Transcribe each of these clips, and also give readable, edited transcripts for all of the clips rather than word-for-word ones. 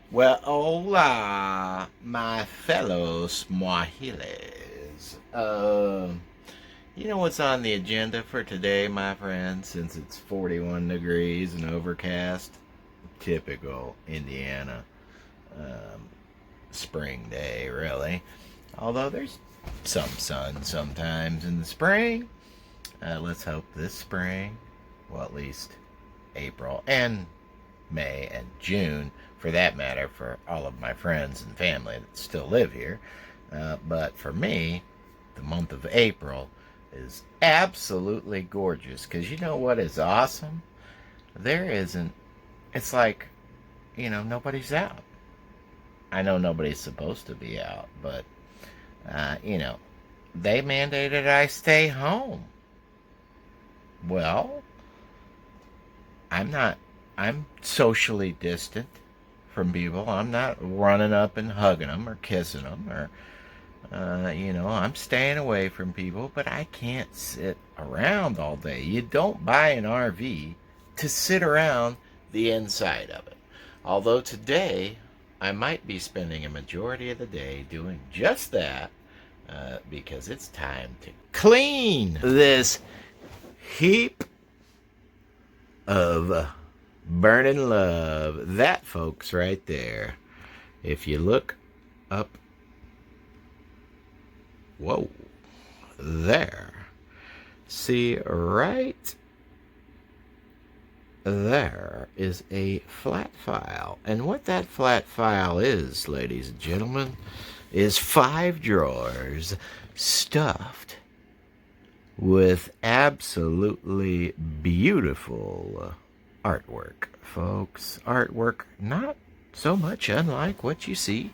Well, hola, my fellow Swahilis. You know what's on the agenda for today, my friends, since it's 41 degrees and overcast? Typical Indiana um, spring day, really. Although there's some sun sometimes in the spring. Let's hope this spring, well, at least April and May and June, for that matter, for all of my friends and family that still live here. But for me, the month of April is absolutely gorgeous because you know what is awesome? There isn't, it's like, nobody's out. I know nobody's supposed to be out, but, uh, you know, they mandated I stay home. Well, I'm not, I'm socially distant from people. I'm not running up and hugging them or kissing them or, I'm staying away from people, but I can't sit around all day. You don't buy an RV to sit around the inside of it. Although today, I might be spending a majority of the day doing just that because it's time to clean this heap of burning love. That, folks, right there. If you look up, whoa, there. See, right there is a flat file. And what that flat file is, ladies and gentlemen, is 5 drawers stuffed with absolutely beautiful artwork, folks. Artwork not so much unlike what you see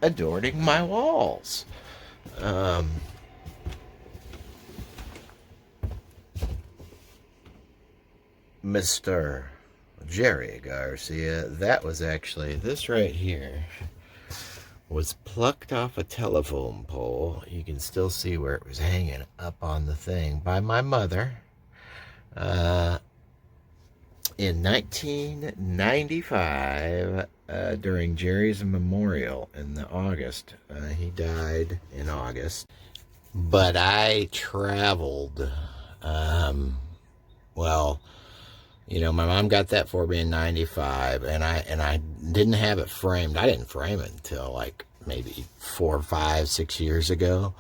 adorning my walls. Um, Mr. Jerry Garcia, that was actually this right here was plucked off a telephone pole. You can still see where it was hanging up on the thing by my mother uh, in 1995 during Jerry's memorial in the August. He died in August. But I traveled. Well, my mom got that for me in '95, and I didn't have it framed. I didn't frame it until like maybe 4, 5, 6 years ago.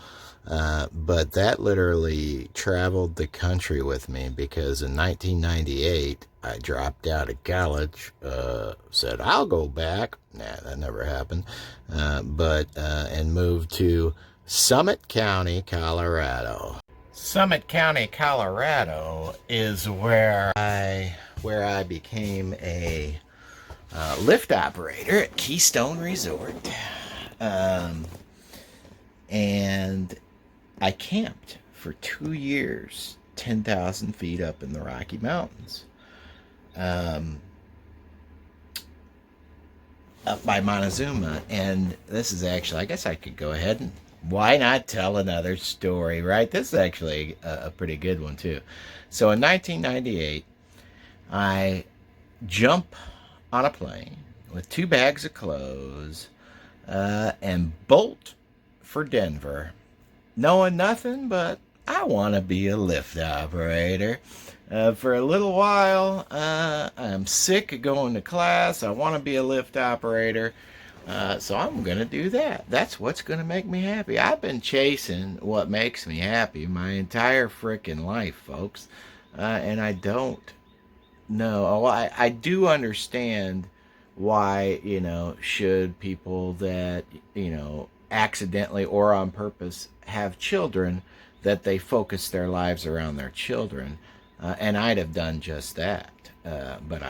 But that literally traveled the country with me because in 1998 I dropped out of college. Said I'll go back. Nah, that never happened. And moved to Summit County, Colorado. Summit County, Colorado is where I became a lift operator at Keystone Resort, and I camped for 2 years, 10,000 feet up in the Rocky Mountains, um, up by Montezuma. And this is actually, I guess I could go ahead and why not tell another story, right? This is actually a pretty good one, too. So in 1998, I jump on a plane with 2 bags of clothes and bolt for Denver, knowing nothing but I want to be a lift operator. For a little while, I'm sick of going to class. I want to be a lift operator. So I'm going to do that. That's what's going to make me happy. I've been chasing what makes me happy my entire freaking life, folks. And I don't know. Oh, I do understand why, should people that, accidentally or on purpose have children, that they focus their lives around their children. And I'd have done just that. But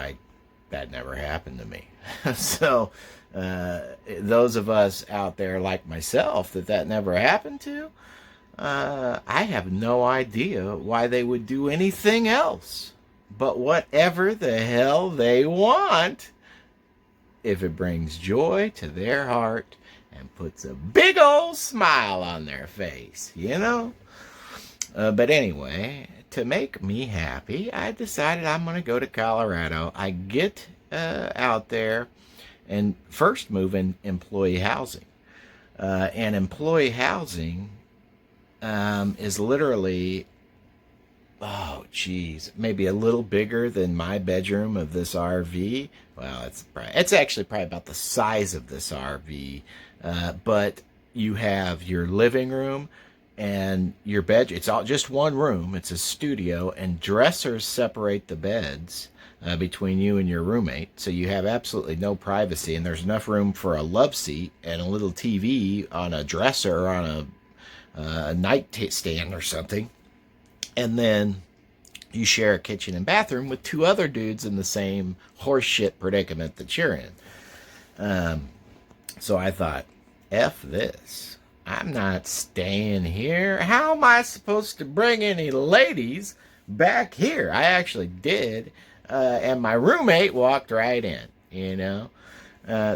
that never happened to me. So, those of us out there like myself that never happened to, I have no idea why they would do anything else but whatever the hell they want if it brings joy to their heart and puts a big old smile on their face. But anyway, to make me happy, I decided I'm going to go to Colorado. I get out there, and first move in employee housing. And employee housing is literally, oh geez, maybe a little bigger than my bedroom of this RV. Well, it's actually probably about the size of this RV, but you have your living room and your bed. It's all just one room. It's a studio, and dressers separate the beds between you and your roommate, so you have absolutely no privacy. And there's enough room for a love seat and a little TV on a dresser or on a nightstand or something. And then you share a kitchen and bathroom with two other dudes in the same horseshit predicament that you're in. So I thought, F this. I'm not staying here. How am I supposed to bring any ladies back here? I actually did. And my roommate walked right in,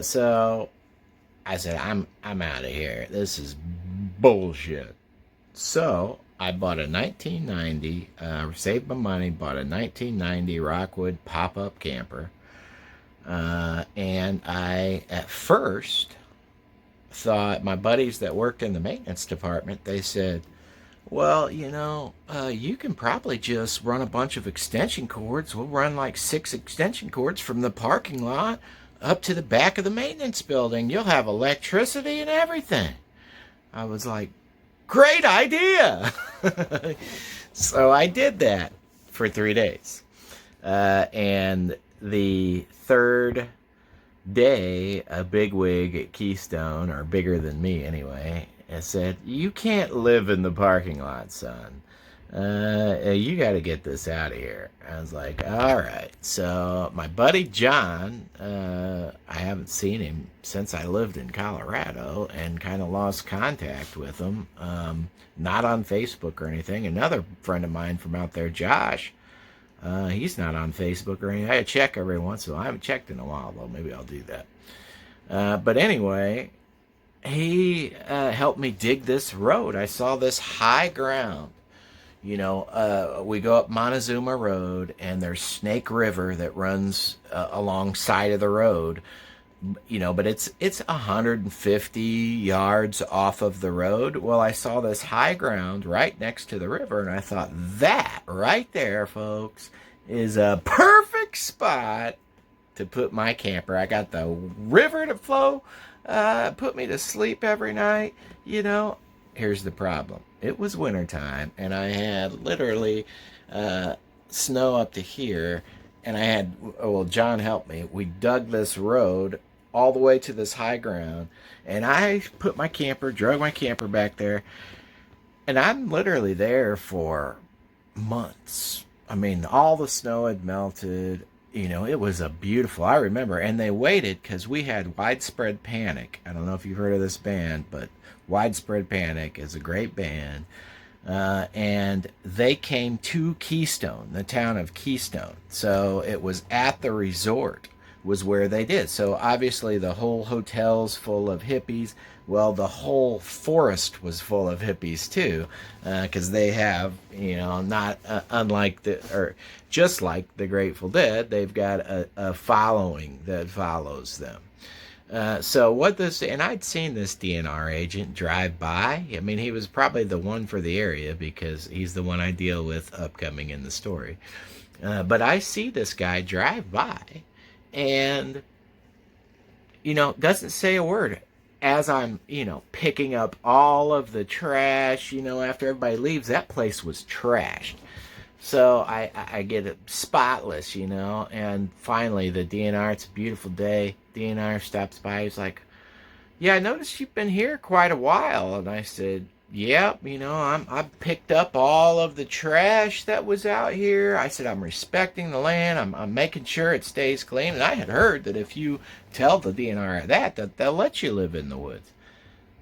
so I said, I'm out of here. This is bullshit. So I bought a 1990, saved my money, bought a 1990 Rockwood pop-up camper. And I, at first, thought, my buddies that worked in the maintenance department, they said, well, you can probably just run a bunch of extension cords. We'll run like 6 extension cords from the parking lot up to the back of the maintenance building. You'll have electricity and everything. I was like, great idea. So I did that for 3 days. And the third day, a bigwig at Keystone, or bigger than me anyway, said, you can't live in the parking lot, son. You got to get this out of here. I was like, all right. So my buddy John, I haven't seen him since I lived in Colorado, and kind of lost contact with him. Not on Facebook or anything. Another friend of mine from out there, Josh, he's not on Facebook or anything. I check every once in a while. I haven't checked in a while, though. Maybe I'll do that. But anyway, he helped me dig this road. I saw this high ground. We go up Montezuma Road, and there's Snake River that runs alongside of the road. But it's 150 yards off of the road. Well, I saw this high ground right next to the river, and I thought, that right there, folks, is a perfect spot to put my camper. I got the river to flow, put me to sleep every night. Here's the problem. It was wintertime, and I had literally snow up to here, and I had, John helped me. We dug this road all the way to this high ground, and I drug my camper back there, and I'm literally there for months. I mean, all the snow had melted. It was I remember, and they waited because we had Widespread Panic. I don't know if you've heard of this band, but Widespread Panic is a great band. And they came to Keystone, the town of Keystone. So it was at the resort was where they did. So obviously the whole hotel's full of hippies. Well, the whole forest was full of hippies too, because they have, not just like the Grateful Dead, they've got a following that follows them. And I'd seen this DNR agent drive by. I mean, he was probably the one for the area because he's the one I deal with upcoming in the story. But I see this guy drive by and, doesn't say a word. As I'm, picking up all of the trash, after everybody leaves, that place was trashed. So I get it spotless, and finally the DNR, it's a beautiful day. DNR stops by. He's like, yeah, I noticed you've been here quite a while. And I said, yep, I picked up all of the trash that was out here. I said, I'm respecting the land. I'm making sure it stays clean. And I had heard that if you tell the DNR that they'll let you live in the woods.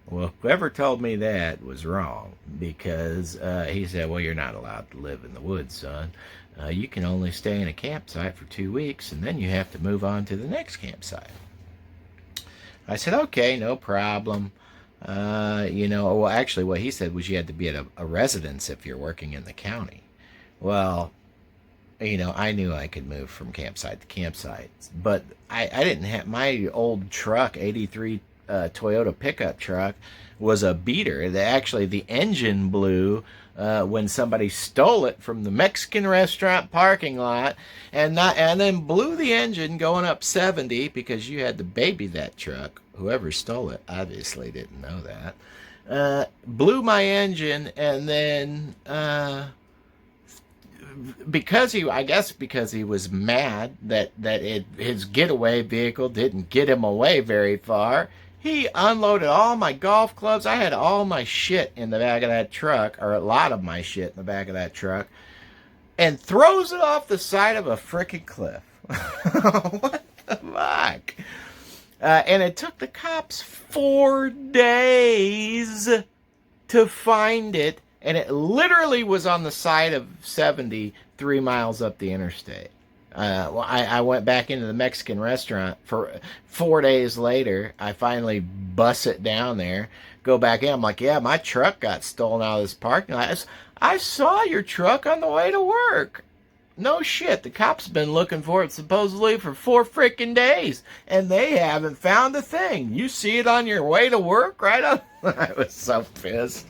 Well, whoever told me that was wrong, because he said, well, you're not allowed to live in the woods, son. You can only stay in a campsite for 2 weeks, and then you have to move on to the next campsite. I said, okay, no problem. Actually, what he said was you had to be at a residence if you're working in the county. Well, I knew I could move from campsite to campsite, but I didn't have my old truck, 83 Toyota pickup truck, was a beater. Actually, the engine blew when somebody stole it from the Mexican restaurant parking lot, and then blew the engine going up 70 because you had to baby that truck. Whoever stole it obviously didn't know that. Blew my engine, and then I guess because he was mad that his getaway vehicle didn't get him away very far, he unloaded all my golf clubs. I had all my shit in the back of that truck, or a lot of my shit in the back of that truck, and throws it off the side of a frickin' cliff. What the fuck? And it took the cops 4 days to find it, and it literally was on the side of 70, 3 miles up the interstate. I went back into the Mexican restaurant for 4 days later. I finally bus it down there, go back in. I'm like, yeah, my truck got stolen out of this parking lot. I saw your truck on the way to work. No shit, the cops been looking for it supposedly for 4 freaking days, and they haven't found a thing. You see it on your way to work, right? I was so pissed.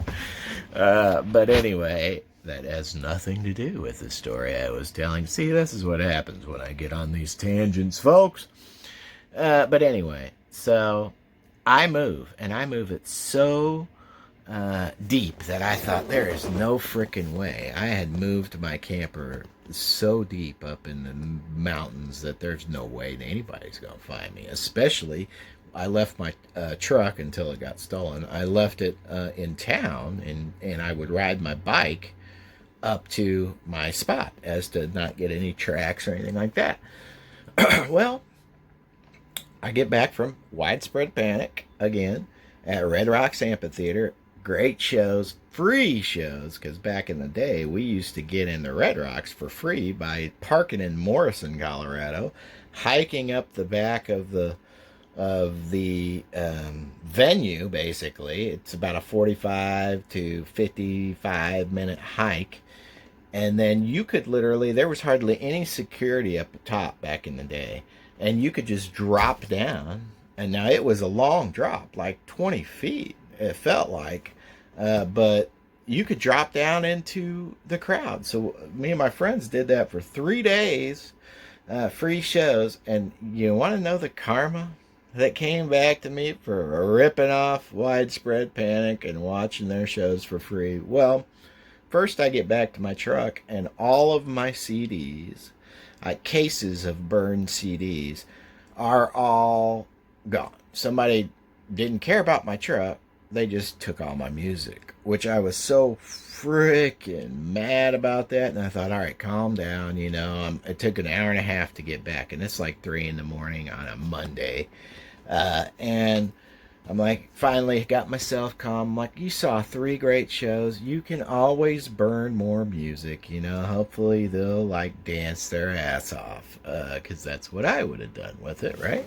But anyway, that has nothing to do with the story I was telling. See, this is what happens when I get on these tangents, folks. But anyway, so I move, and I move it so deep that I thought there is no freaking way. I had moved my camper so deep up in the mountains that there's no way anybody's going to find me. Especially, I left my truck until it got stolen. I left it in town, and I would ride my bike up to my spot as to not get any tracks or anything like that. Well, I get back from Widespread Panic again at Red Rocks Amphitheater. Great shows, free shows, because back in the day we used to get into Red Rocks for free by parking in Morrison, Colorado, hiking up the back of the venue. Basically, it's about a 45 to 55 minute hike, and then you could literally, there was hardly any security up top back in the day, and you could just drop down. And now it was a long drop, like 20 feet it felt like, but you could drop down into the crowd. So me and my friends did that for 3 days, free shows. And you want to know the karma that came back to me for ripping off Widespread Panic and watching their shows for free? Well, first I get back to my truck, and all of my CDs, cases of burned CDs, are all gone. Somebody didn't care about my truck. They just took all my music, which I was so freaking mad about that. And I thought, all right, calm down. It took an hour and a half to get back, and it's like 3 in the morning on a Monday. And I'm like, finally got myself calm. I'm like, you saw 3 great shows. You can always burn more music. Hopefully they'll dance their ass off, because that's what I would have done with it, right?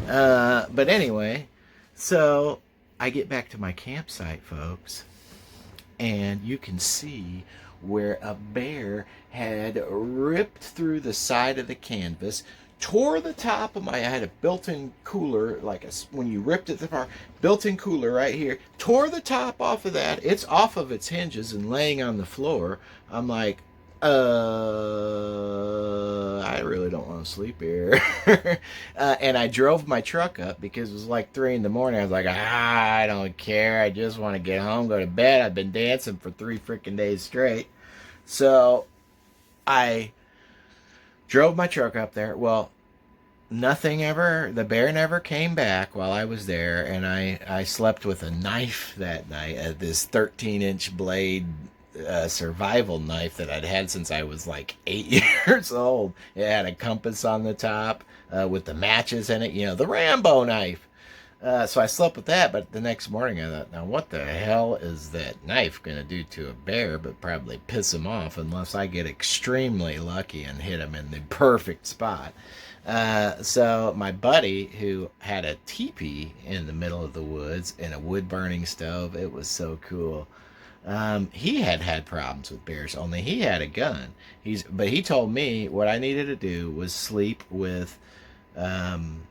But anyway, so I get back to my campsite, folks, and you can see where a bear had ripped through the side of the canvas, tore the top of I had a built-in cooler, when you ripped it apart, built-in cooler right here, tore the top off of that. It's off of its hinges and laying on the floor. I'm like, I really don't want to sleep here. And I drove my truck up because it was like 3 in the morning. I was like, I don't care. I just want to get home, go to bed. I've been dancing for 3 freaking days straight. So I drove my truck up there. Well, the bear never came back while I was there. And I slept with a knife that night, this 13-inch blade survival knife that I'd had since I was like 8 years old. It had a compass on the top with the matches in it, the Rambo knife. So I slept with that, but the next morning I thought, now what the hell is that knife going to do to a bear but probably piss him off unless I get extremely lucky and hit him in the perfect spot. So my buddy, who had a teepee in the middle of the woods and a wood-burning stove, it was so cool. He had problems with bears, only he had a gun. But he told me what I needed to do was sleep with, um,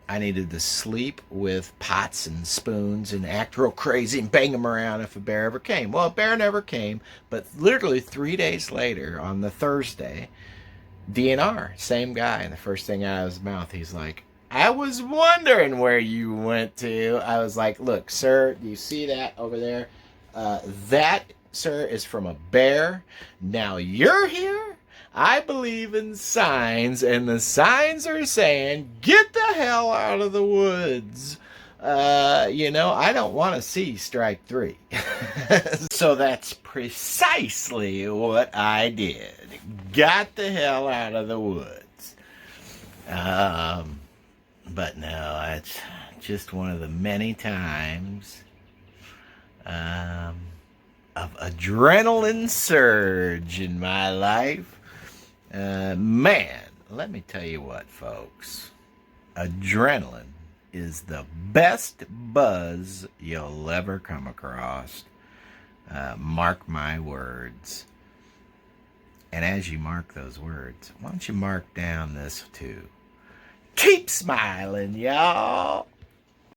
I needed to sleep with pots and spoons and act real crazy and bang them around if a bear ever came. Well, a bear never came, but literally 3 days later, on the Thursday, DNR, same guy, and the first thing out of his mouth, he's like, I was wondering where you went to. I was like, look, sir, you see that over there? That, sir, is from a bear. Now you're here. I believe in signs, and the signs are saying, get the hell out of the woods. I don't want to see strike three. So that's precisely what I did. Got the hell out of the woods. But no, it's just one of the many times of adrenaline surge in my life. Man, let me tell you what, folks. Adrenaline is the best buzz you'll ever come across. Mark my words. And as you mark those words, why don't you mark down this too? Keep smiling, y'all.